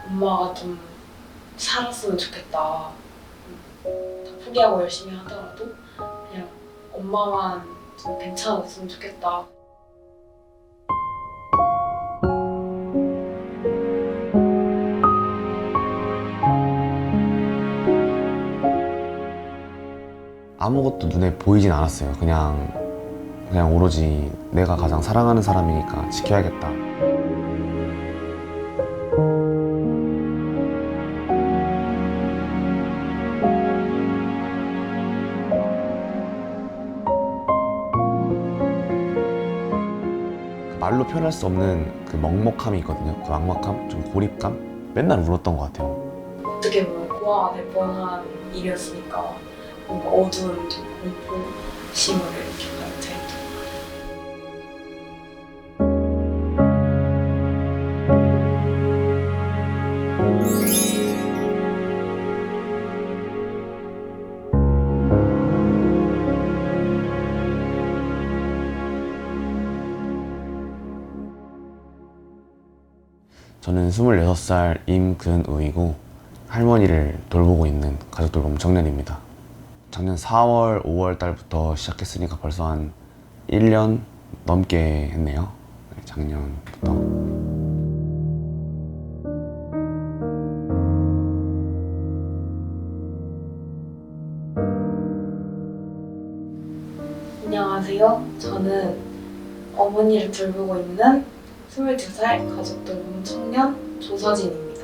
엄마가 좀 살았으면 좋겠다. 다 포기하고 열심히 하더라도 그냥 엄마만 좀 괜찮았으면 좋겠다. 아무것도 눈에 보이진 않았어요. 그냥 오로지 내가 가장 사랑하는 사람이니까 지켜야겠다. 말로 표현할 수 없는 그 먹먹함이 있거든요. 그 막막함, 좀 고립감? 맨날 울었던 것 같아요. 어떻게 보면 고아가 될 뻔한 일이었으니까 뭔가 어두운 좀 공포심을 이렇게 가지고 저는 26살 임근우이고 할머니를 돌보고 있는 가족돌봄 청년입니다. 작년 4월, 5월 달부터 시작했으니까 벌써 한 1년 넘게 했네요. 작년부터. 안녕하세요. 저는 어머니를 돌보고 있는 22살 가족돌봄 청년 조서진입니다.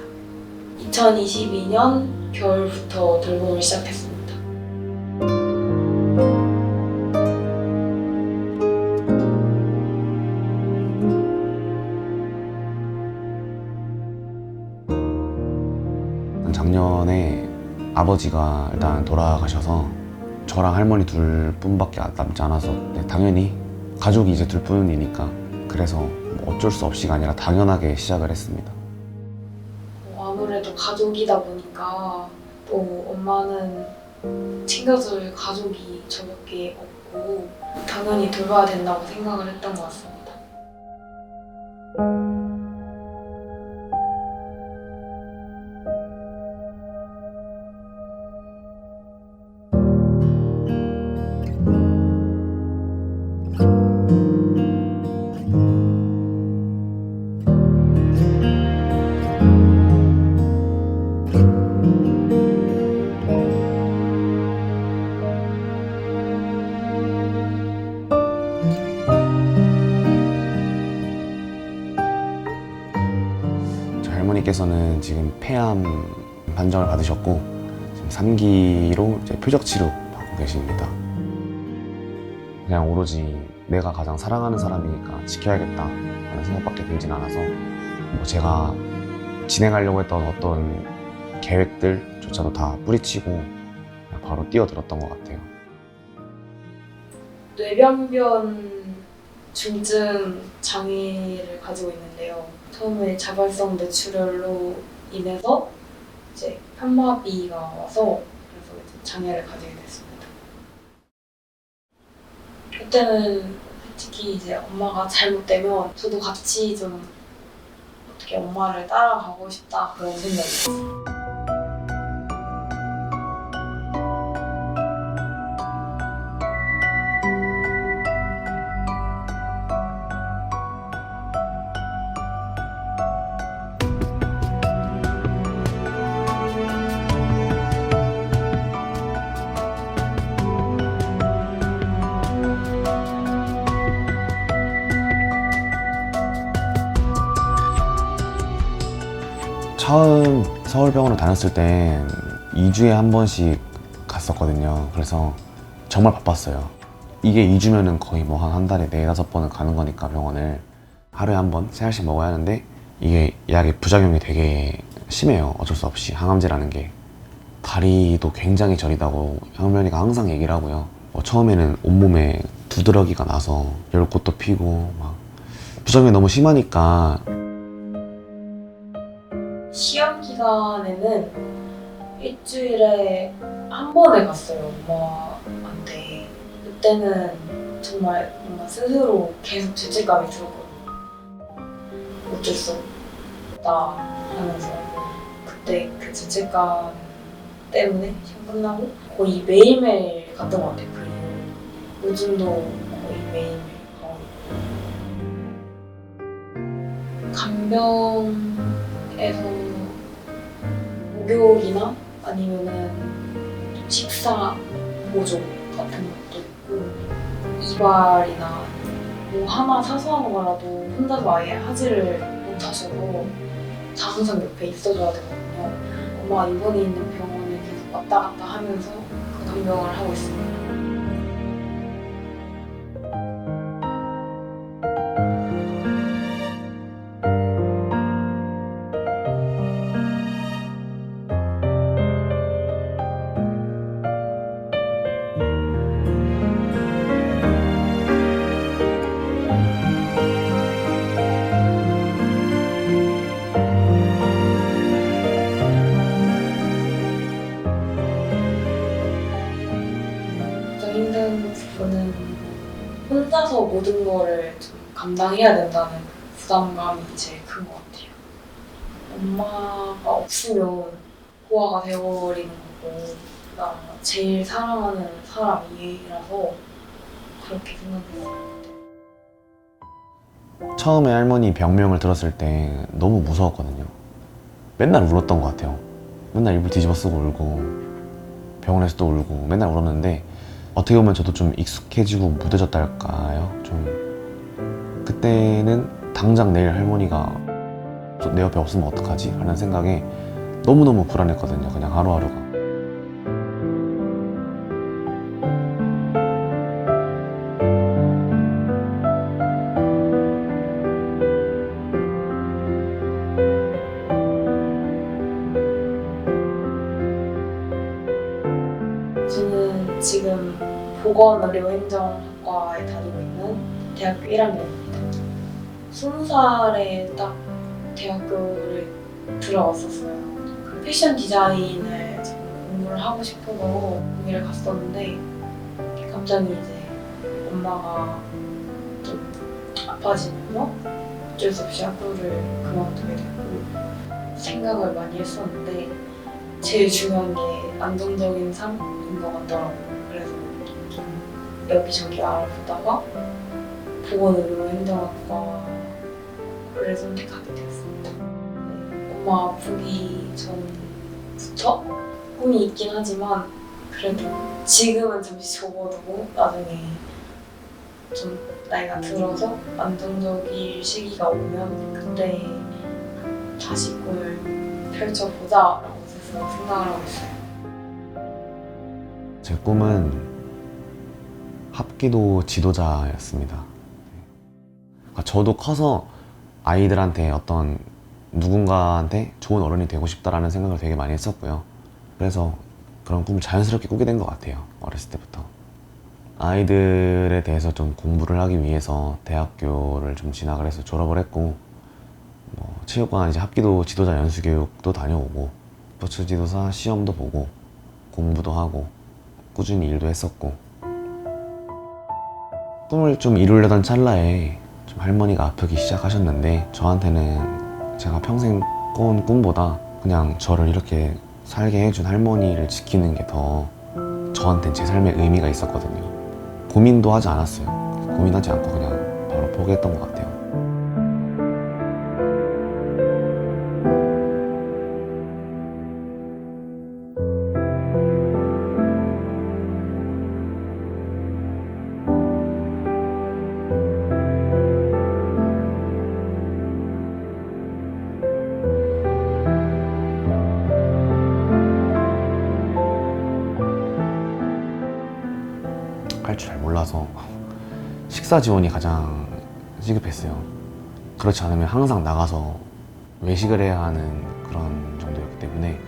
2022년 겨울부터 돌봄을 시작했습니다. 작년에 아버지가 일단 돌아가셔서 저랑 할머니 둘뿐밖에 남지 않아서 당연히 가족이 이제 둘뿐이니까 그래서 뭐 어쩔 수 없이가 아니라 당연하게 시작을 했습니다. 아무래도 가족이다 보니까 또 엄마는 챙겨줄 가족이 저밖에 없고 당연히 돌봐야 된다고 생각을 했던 것 같습니다. 할머니께서는 지금 폐암 판정을 받으셨고 지금 3기로 이제 표적 치료 받고 계십니다. 그냥 오로지 내가 가장 사랑하는 사람이니까 지켜야겠다 라는 생각밖에 들진 않아서 뭐 제가 진행하려고 했던 어떤 계획들조차도 다 뿌리치고 그냥 바로 뛰어들었던 것 같아요. 뇌병변 중증 장애를 가지고 있는데요. 처음에 자발성 뇌출혈로 인해서 이제 편마비가 와서 그래서 이제 장애를 가지게 됐습니다. 그때는 솔직히 이제 엄마가 잘못되면 저도 같이 좀 어떻게 엄마를 따라가고 싶다 그런 생각이 있어요. 처음 서울병원을 다녔을 땐 2주에 한 번씩 갔었거든요. 그래서 정말 바빴어요. 이게 2주면은 거의 뭐 한 달에 4-5번은 가는 거니까 병원을 하루에 한 번, 3알씩 먹어야 하는데 이게 약의 부작용이 되게 심해요. 어쩔 수 없이 항암제라는 게. 다리도 굉장히 저리다고 할머니가 항상 얘기를 하고요. 처음에는 온몸에 두드러기가 나서 열꽃도 피고 막 부작용이 너무 심하니까 시험 기간에는 일주일에 한 번에 갔어요, 엄마한테. 그때는 정말 뭔가 스스로 계속 죄책감이 들었거든요. 어쩔 수 없다 하면서 그때 그 죄책감 때문에 시험 끝나고 거의 매일매일 갔던 것 같아요. 그 이후 요즘도 거의 매일매일 가고 있고 간병에서 목욕이나 아니면은 식사 보조 같은 것도 있고 이발이나 뭐 하나 사소한 거라도 혼자서 아예 하지를 못하셔서 항상 옆에 있어줘야 되거든요. 엄마가 입원해 있는 병원에 계속 왔다 갔다 하면서 그 간병을 하고 있습니다. 가장 힘든 부분은 혼자서 모든 거를 좀 감당해야 된다는 부담감이 제일 큰 것 같아요. 엄마가 없으면 고아가 되어버리는 거고 나 제일 사랑하는 사람이라서 그렇게 생각해요. 처음에 할머니 병명을 들었을 때 너무 무서웠거든요. 맨날 울었던 것 같아요. 맨날 이불 뒤집어 쓰고 울고 병원에서도 울고 맨날 울었는데 어떻게 보면 저도 좀 익숙해지고 무뎌졌다 할까요? 좀 그때는 당장 내일 할머니가 내 옆에 없으면 어떡하지? 하는 생각에 너무너무 불안했거든요. 그냥 하루하루가. 저는 지금 보건의료행정학과에 다니고 있는 대학교 1학년입니다. 20살에 딱 대학교를 들어왔었어요. 그 패션 디자인을 지금 공부를 하고 싶어서 거기를 갔었는데 갑자기 이제 엄마가 좀 아파지면서 어쩔 수 없이 학교를 그만두게 되고 생각을 많이 했었는데 제일 중요한 게 안정적인 삶인 것 같더라고요. 그래서 좀 여기저기 알아보다가 보건의료행정학과를 선택하게 되었습니다. 엄마 아프기 전부터 꿈이 있긴 하지만 그래도 지금은 잠시 접어두고 나중에 좀 나이가 들어서 안정적일 시기가 오면 그때 다시 꿈을 펼쳐보자라고 스스로 생각을 하고 있어요. 제 꿈은 합기도 지도자였습니다. 그러니까 저도 커서 아이들한테 어떤 누군가한테 좋은 어른이 되고 싶다라는 생각을 되게 많이 했었고요. 그래서 그런 꿈을 자연스럽게 꾸게 된 것 같아요. 어렸을 때부터. 아이들에 대해서 좀 공부를 하기 위해서 대학교를 좀 진학을 해서 졸업을 했고 뭐 체육관 이제 합기도 지도자 연수교육도 다녀오고 스포츠 지도사 시험도 보고 공부도 하고 꾸준히 일도 했었고 꿈을 좀 이루려던 찰나에 좀 할머니가 아프기 시작하셨는데 저한테는 제가 평생 꿔온 꿈보다 그냥 저를 이렇게 살게 해준 할머니를 지키는 게 더 저한텐 제 삶의 의미가 있었거든요. 고민도 하지 않았어요. 고민하지 않고 그냥 바로 포기했던 것 같아요. 할 줄 잘 몰라서 식사 지원이 가장 시급했어요. 그렇지 않으면 항상 나가서 외식을 해야 하는 그런 정도였기 때문에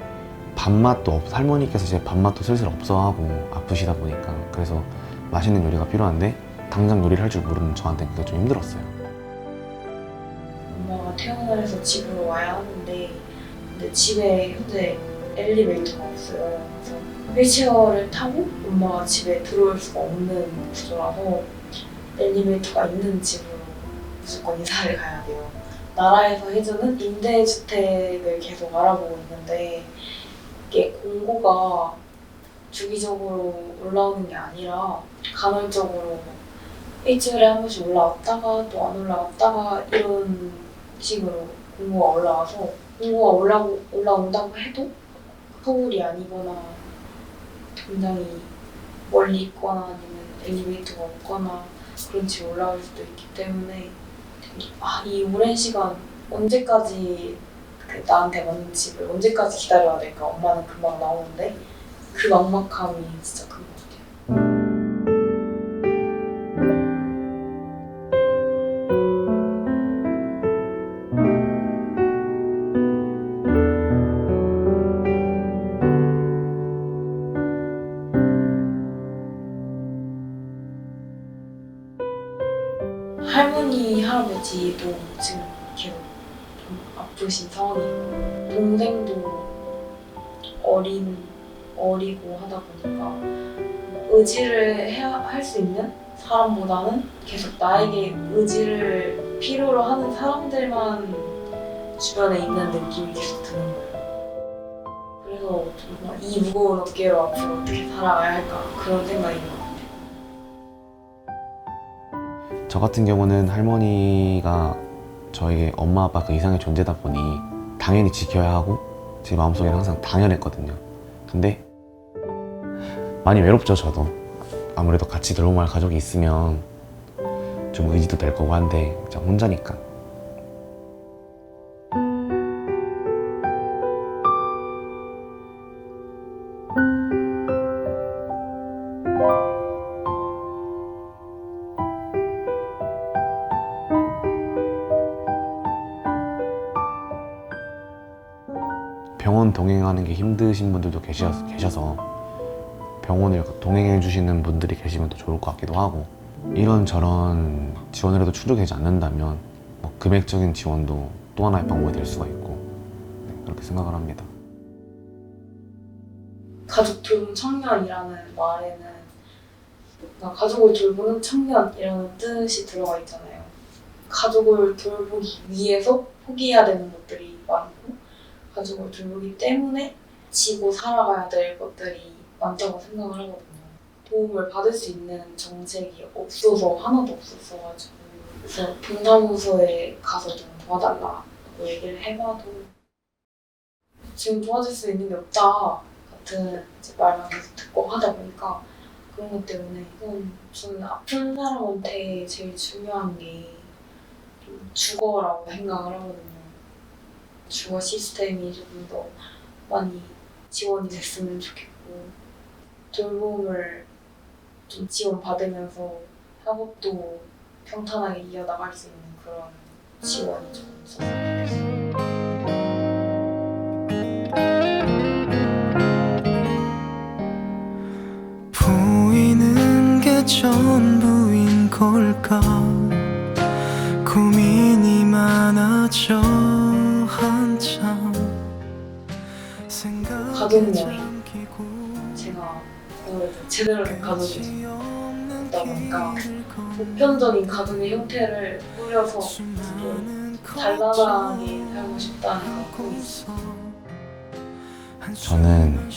밥맛도 할머니께서 제 밥맛도 슬슬 없어하고 아프시다 보니까 그래서 맛있는 요리가 필요한데 당장 요리를 할 줄 모르는 저한테 그게 좀 힘들었어요. 엄마가 퇴원을 해서 집으로 와야 하는데 근데 집에 현재 엘리베이터가 없어요. 그래서 휠체어를 타고 엄마가 집에 들어올 수가 없는 구조라서 엘리베이터가 있는 집으로 무조건 이사를 가야 돼요. 나라에서 해주는 임대주택을 계속 알아보고 있는데 이게 공고가 주기적으로 올라오는 게 아니라 간헐적으로 일주일에 한 번씩 올라왔다가 또 안 올라왔다가 이런 식으로 공고가 올라와서 공고가 올라온다고 해도 서울이 아니거나 굉장히 멀리 있거나 아니면 엘리베이터가 없거나 그런 집이 올라올 수도 있기 때문에 이 오랜 시간 언제까지 나한테 맞는 집을 언제까지 기다려야 될까? 엄마는 금방 나오는데 그 막막함이 진짜 큰 것 같아요. 할머니, 할아버지도 지금 계속 좀 아프신 상황이고 동생도 어리고 하다 보니까 의지를 할 수 있는 사람보다는 계속 나에게 의지를 필요로 하는 사람들만 주변에 있는 느낌이 계속 드는 거예요. 그래서 정말 이 무거운 어깨로 앞으로 어떻게 살아가야 할까 그런 생각인 것 같아요. 저 같은 경우는 할머니가 저에게 엄마 아빠 그 이상의 존재다 보니 당연히 지켜야 하고 제 마음속에는 항상 당연했거든요. 근데 많이 외롭죠, 저도. 아무래도 같이 돌봄할 가족이 있으면 좀 의지도 될 거고 한데 진짜 혼자니까. 병원 동행하는 게 힘드신 분들도 계셔서 병원을 동행해 주시는 분들이 계시면 더 좋을 것 같기도 하고, 이런저런 지원을 해도 충족되지 않는다면 금액적인 지원도 또 하나의 방법이 될 수가 있고, 그렇게 생각을 합니다. 가족 돌봄 청년이라는 말에는 그러니까 가족을 돌보는 청년이라는 뜻이 들어가 있잖아요. 가족을 돌보기 위해서 포기해야 되는 것들이 많고 가족을 돌보기 때문에 지고 살아가야 될 것들이 많다고 생각을 하거든요. 도움을 받을 수 있는 정책이 하나도 없었어가지고 그래서 동사무소에 가서 좀 도와달라고 얘기를 해봐도 지금 도와줄 수 있는 게 없다 같은 말만 계속 듣고 하다 보니까 그런 것 때문에 저는 아픈 사람한테 제일 중요한 게 좀 주거라고 생각을 하거든요. 주거 시스템이 조금 더 많이 지원이 됐으면 좋겠고 돌봄을 좀 지원받으면서 학업도 평탄하게 이어나갈 수 있는 그런 지원이 좀 있었으면 좋겠어요. 보이는 게 전부인 걸까 고민이 많아져 한참 가족여행 제가 제대로 된 가족이 없다 보니까 보편적인 가족의 형태를 꾸려서 좀 단단하게 살고 싶다는 생각이 있어요. 저는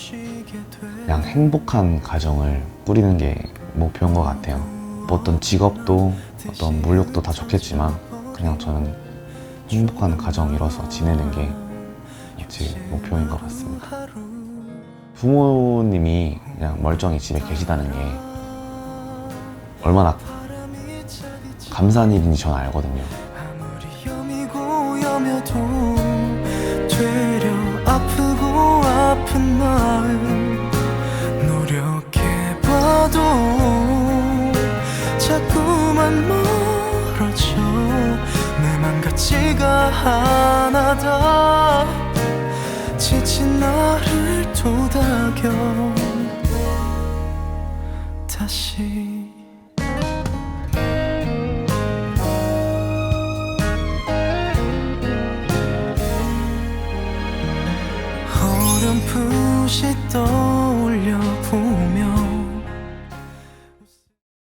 그냥 행복한 가정을 꾸리는 게 목표인 것 같아요. 뭐 어떤 직업도 어떤 물욕도 다 좋겠지만 그냥 저는 행복한 가정 이뤄서 지내는 게 제 목표인 것 같습니다. 부모님이 그냥 멀쩡히 집에 계시다는 게 얼마나 감사한 일인지 저는 알거든요. 되려 아프고 아픈 마음 노력해봐도 자꾸만 멀어져 내 맘 같지가 않아다 지친 나를 도닥여 다시 어렴풋이 떠